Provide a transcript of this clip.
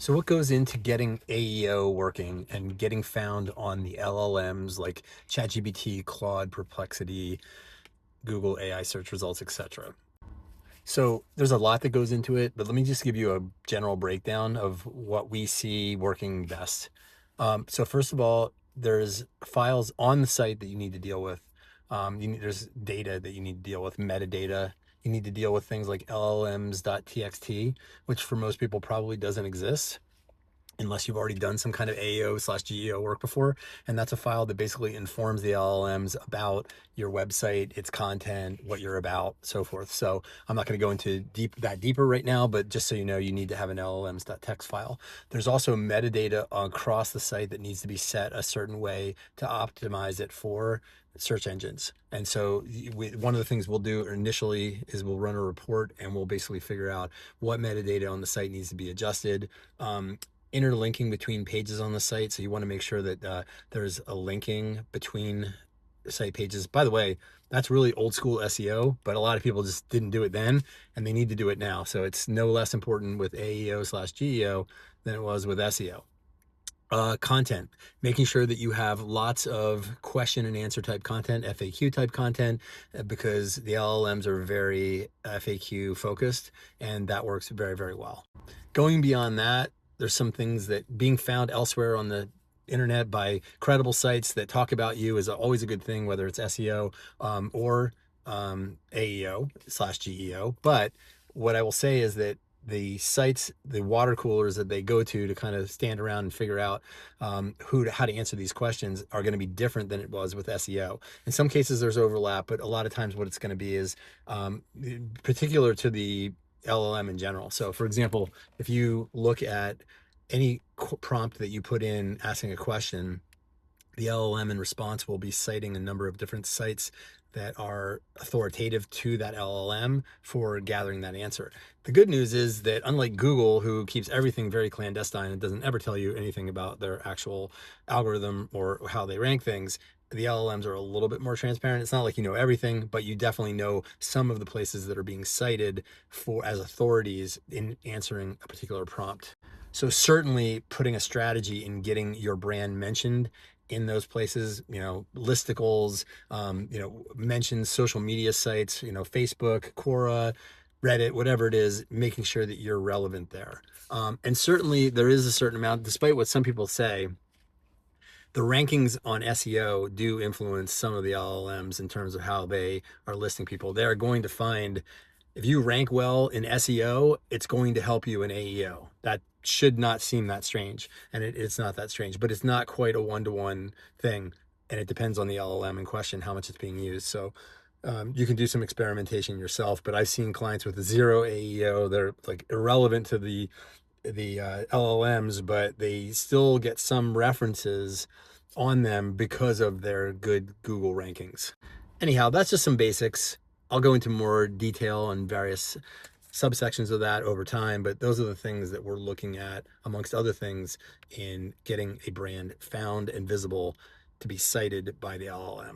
So what goes into getting AEO working and getting found on the LLMs like ChatGPT, Claude, Perplexity, Google AI search results, etc. So there's a lot that goes into it, but let me just give you a general breakdown of what we see working best. So first of all, there's files on the site that you need to deal with. There's data that you need to deal with, metadata. You need to deal with things like llms.txt, which for most people probably doesn't exist unless you've already done some kind of AEO/GEO work before. And that's a file that basically informs the LLMs about your website, its content, what you're about, so forth. So I'm not going to go into deeper right now, but just so you know, you need to have an llms.txt file. There's also metadata across the site that needs to be set a certain way to optimize it for search engines. And so one of the things we'll do initially is we'll run a report and we'll basically figure out what metadata on the site needs to be adjusted. Interlinking between pages on the site. So you want to make sure that there's a linking between site pages. By the way, that's really old school SEO, but a lot of people just didn't do it then and they need to do it now. So it's no less important with AEO/GEO than it was with SEO. Content, making sure that you have lots of question and answer type content, FAQ type content, because the LLMs are very FAQ focused and that works very, very well. Going beyond that, there's some things that being found elsewhere on the internet by credible sites that talk about you is always a good thing, whether it's SEO or AEO/GEO. But what I will say is that the sites, the water coolers that they go to kind of stand around and figure out how to answer these questions are going to be different than it was with SEO. In some cases, there's overlap, but a lot of times what it's going to be is particular to the LLM in general. So for example, if you look at any prompt that you put in asking a question, the LLM in response will be citing a number of different sites that are authoritative to that LLM for gathering that answer. The good news is that unlike Google, who keeps everything very clandestine and doesn't ever tell you anything about their actual algorithm or how they rank things, the LLMs are a little bit more transparent. It's not like you know everything, but you definitely know some of the places that are being cited for as authorities in answering a particular prompt. So certainly putting a strategy in getting your brand mentioned in those places, listicles, mentions, social media sites, Facebook, Quora, Reddit, whatever it is, making sure that you're relevant there. And certainly there is a certain amount, despite what some people say, the rankings on SEO do influence some of the LLMs in terms of how they are listing people. They're going to find if you rank well in SEO, it's going to help you in AEO. That should not seem that strange, and it's not that strange, but it's not quite a one-to-one thing, and it depends on the LLM in question, how much it's being used. So you can do some experimentation yourself, but I've seen clients with zero AEO. They're like irrelevant to the LLMs, but they still get some references on them because of their good Google rankings. Anyhow, that's just some basics. I'll go into more detail on various subsections of that over time, but those are the things that we're looking at, amongst other things, in getting a brand found and visible to be cited by the LLM.